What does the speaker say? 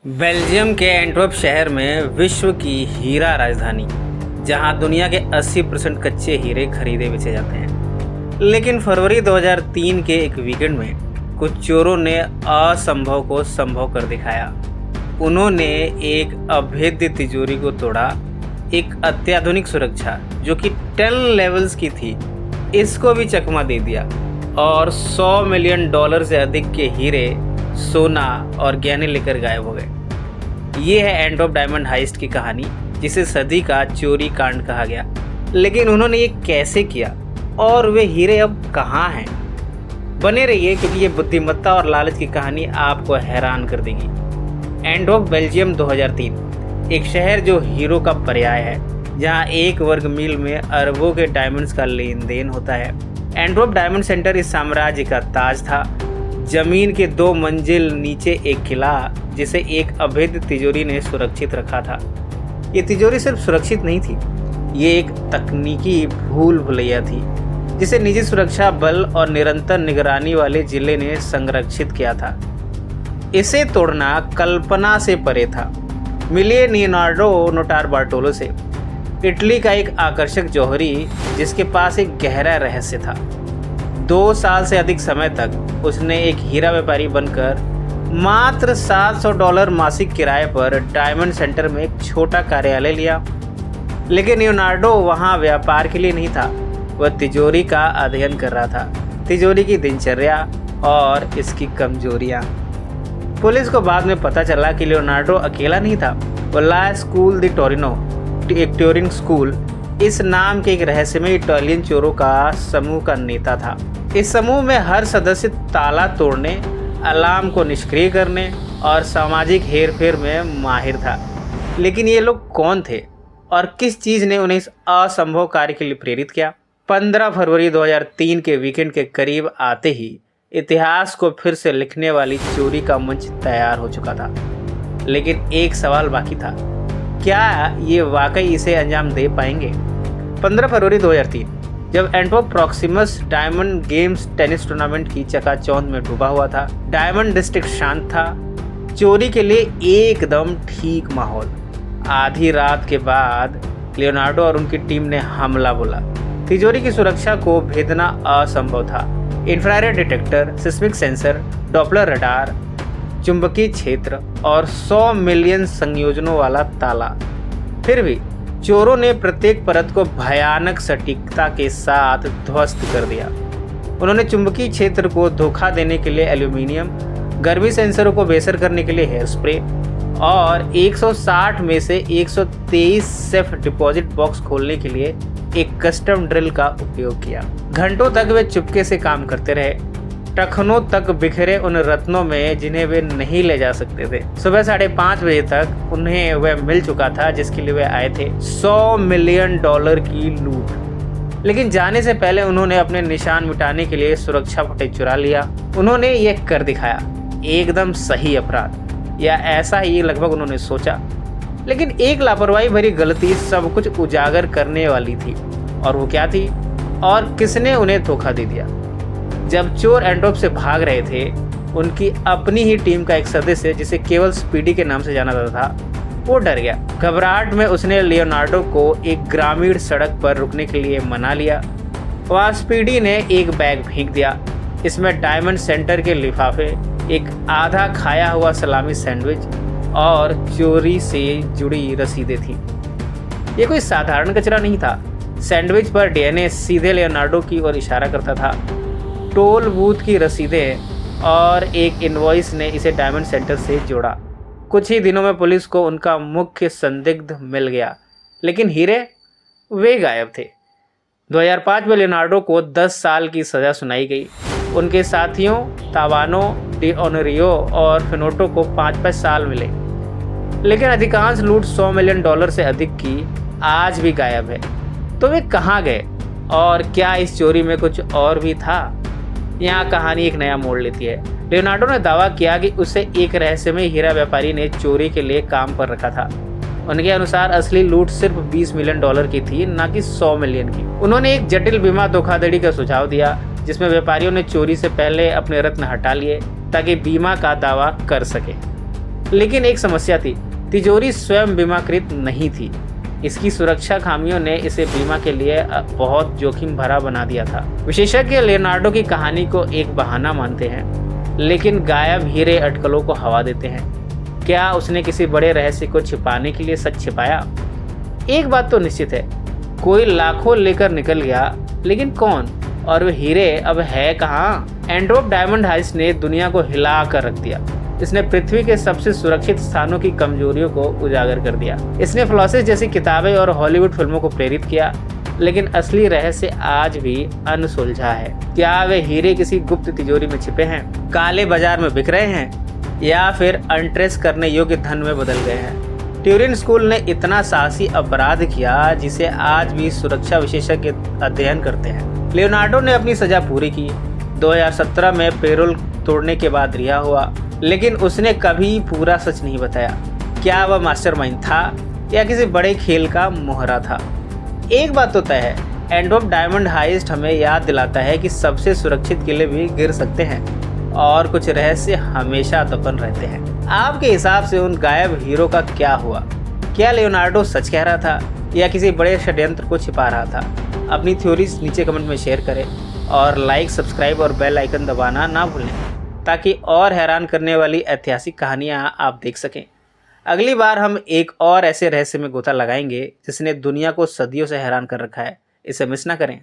Belgium के Antwerp शहर में विश्व की हीरा राजधानी, जहां दुनिया के 80% कच्चे हीरे खरीदे बेचे जाते हैं। लेकिन फरवरी 2003 के एक वीकेंड में कुछ चोरों ने असंभव को संभव कर दिखाया। उन्होंने एक अभेद्य तिजोरी को तोड़ा। एक अत्याधुनिक सुरक्षा जो कि 10 लेवल्स की थी, इसको भी चकमा दे दिया और $100 मिलियन से अधिक के हीरे, सोना और गहने लेकर गायब हो गए। ये है एंटवर्प डायमंड हाइस्ट की कहानी, जिसे सदी का चोरी कांड कहा गया। लेकिन उन्होंने ये कैसे किया और वे हीरे अब कहाँ हैं? बने रहिए, क्योंकि ये बुद्धिमत्ता और लालच की कहानी आपको हैरान कर देगी। एंटवर्प बेल्जियम 2003, एक शहर जो हीरो का पर्याय है, जहाँ 1 वर्ग मील में अरबों के डायमंड्स का लेन देन होता है। एंटवर्प डायमंड सेंटर इस साम्राज्य का ताज था। जमीन के 2 मंजिल नीचे एक किला, जिसे एक अभेद्य तिजोरी ने सुरक्षित रखा था। ये तिजोरी सिर्फ सुरक्षित नहीं थी, ये एक तकनीकी भूल भुलैया थी, जिसे निजी सुरक्षा बल और निरंतर निगरानी वाले जिले ने संरक्षित किया था। इसे तोड़ना कल्पना से परे था। मिलिए लियोनार्डो नोटारबार्टोलो से, इटली का एक आकर्षक जौहरी, जिसके पास एक गहरा रहस्य था। 2 साल से अधिक समय तक उसने एक हीरा व्यापारी बनकर मात्र $700 मासिक किराए पर डायमंड सेंटर में एक छोटा कार्यालय लिया। लेकिन लियोनार्डो वहाँ व्यापार के लिए नहीं था, वह तिजोरी का अध्ययन कर रहा था, तिजोरी की दिनचर्या और इसकी कमजोरियाँ। पुलिस को बाद में पता चला कि लियोनार्डो अकेला नहीं था। वह ला स्कूल दी टोरिनो, एक ट्यूरिंग स्कूल, इस नाम के एक रहस्यमय इटालियन चोरों का समूह का नेता था। इस समूह में हर सदस्य ताला तोड़ने, अलार्म को निष्क्रिय करने और सामाजिक हेरफेर में माहिर था। लेकिन ये लोग कौन थे और किस चीज़ ने उन्हें इस असंभव कार्य के लिए प्रेरित किया? 15 फरवरी 2003 के वीकेंड के करीब आते ही इतिहास को फिर से लिखने वाली चोरी का मंच तैयार हो चुका था। लेकिन एक सवाल बाकी था, क्या ये वाकई इसे अंजाम दे पाएंगे? 15 फरवरी 2003, जब Antwerp Proximus diamond games tennis tournament की चकाचौंध में डूबा हुआ था, डायमंड डिस्ट्रिक्ट शांत था, चोरी के लिए एकदम ठीक माहौल। आधी रात के बाद लियोनार्डो और उनकी टीम ने हमला बोला। तिजोरी की सुरक्षा को भेदना असंभव था। Infrared detector, seismic sensor, Doppler radar, चुंबकीय क्षेत्र और 100 मिलियन संयोजनों वाला ताला। फिर भी चोरों ने प्रत्येक परत को भयानक सटीकता के साथ ध्वस्त कर दिया। उन्होंने चुंबकीय क्षेत्र को धोखा देने के लिए एल्यूमिनियम, गर्मी सेंसरों को बेअसर करने के लिए हेयर स्प्रे और 160 में से 123 सेफ डिपॉजिट बॉक्स खोलने के लिए एक कस्टम ड्रिल का उपयोग किया। घंटों तक वे चुपके से काम करते रहे, टखनों तक बिखरे उन रत्नों में जिन्हें वे नहीं ले जा सकते थे। सुबह 5:30 बजे तक उन्हें वह मिल चुका था जिसके लिए वे आए थे, $100 मिलियन की लूट। लेकिन जाने से पहले उन्होंने अपने निशान मिटाने के लिए सुरक्षा फुटेज चुरा लिया। उन्होंने यह कर दिखाया, एकदम सही अपराध, या ऐसा ही लगभग उन्होंने सोचा। लेकिन एक लापरवाही भरी गलती सब कुछ उजागर करने वाली थी। और वो क्या थी और किसने उन्हें धोखा दे दिया? जब चोर एंटवर्प से भाग रहे थे, उनकी अपनी ही टीम का एक सदस्य, जिसे केवल स्पीडी के नाम से जाना जाता था, वो डर गया। घबराहट में उसने लियोनार्डो को एक ग्रामीण सड़क पर रुकने के लिए मना लिया। वहाँ स्पीडी ने एक बैग फेंक दिया। इसमें डायमंड सेंटर के लिफाफे, एक आधा खाया हुआ सलामी सैंडविच और चोरी से जुड़ी रसीदें थी। ये कोई साधारण कचरा नहीं था। सैंडविच पर डीएनए सीधे लियोनार्डो की ओर इशारा करता था। टोल बूथ की रसीदें और एक इनवॉइस ने इसे डायमंड सेंटर से जोड़ा। कुछ ही दिनों में पुलिस को उनका मुख्य संदिग्ध मिल गया, लेकिन हीरे, वे गायब थे। 2005 में लियोनार्डो को 10 साल की सज़ा सुनाई गई। उनके साथियों तावानो, डी ऑनरियो और फिनोटो को 5-5 साल मिले। लेकिन अधिकांश लूट $100 मिलियन से अधिक की आज भी गायब है। तो वे कहाँ गए और क्या इस चोरी में कुछ और भी था? यहाँ कहानी एक नया मोड़ लेती है। लियोनार्डो ने दावा किया कि उसे एक रहस्यमय हीरा व्यापारी ने चोरी के लिए काम पर रखा था। उनके अनुसार असली लूट सिर्फ $20 मिलियन की थी, न कि 100 मिलियन की। उन्होंने एक जटिल बीमा धोखाधड़ी का सुझाव दिया, जिसमें व्यापारियों ने चोरी से पहले अपने रत्न हटा लिए ताकि बीमा का दावा कर सके। लेकिन एक समस्या थी, तिजोरी स्वयं बीमाकृत नहीं थी। इसकी सुरक्षा खामियों ने इसे बीमा के लिए बहुत जोखिम भरा बना दिया था। विशेषज्ञ लियोनार्डो की कहानी को एक बहाना मानते हैं, लेकिन गायब हीरे अटकलों को हवा देते हैं। क्या उसने किसी बड़े रहस्य को छिपाने के लिए सच छिपाया? एक बात तो निश्चित है, कोई लाखों लेकर निकल गया, लेकिन कौन? और वे हीरे अब है कहाँ? एंट्रोप डायमंड हाइस्ट ने दुनिया को हिला कर रख दिया। इसने पृथ्वी के सबसे सुरक्षित स्थानों की कमजोरियों को उजागर कर दिया। इसने फ्लॉसेस जैसी किताबें और हॉलीवुड फिल्मों को प्रेरित किया, लेकिन असली रहस्य आज भी अनसुलझा है। क्या वे हीरे किसी गुप्त तिजोरी में छिपे हैं, काले बाजार में बिक रहे हैं, या फिर अनट्रेस करने योग्य धन में बदल गए हैं? ट्यूरिन स्कूल ने इतना साहसी अपराध किया जिसे आज भी सुरक्षा विशेषज्ञ अध्ययन करते हैं। लियोनार्डो ने अपनी सजा पूरी की। 2017 में पेरोल तोड़ने के बाद रिहा हुआ, लेकिन उसने कभी पूरा सच नहीं बताया। क्या वह मास्टरमाइंड था या किसी बड़े खेल का मोहरा था? एक बात तो तय है, एंट्रोप डायमंड हाइस्ट हमें याद दिलाता है कि सबसे सुरक्षित किले भी गिर सकते हैं और कुछ रहस्य हमेशा दफन रहते हैं। आपके हिसाब से उन गायब हीरो का क्या हुआ? क्या लियोनार्डो सच कह रहा था या किसी बड़े षड्यंत्र को छिपा रहा था? अपनी थ्योरीज नीचे कमेंट में शेयर करें और लाइक, सब्सक्राइब और बेल आइकन दबाना ना भूलें, ताकि और हैरान करने वाली ऐतिहासिक कहानियाँ आप देख सकें। अगली बार हम एक और ऐसे रहस्य में गोता लगाएंगे जिसने दुनिया को सदियों से हैरान कर रखा है। इसे मिस ना करें।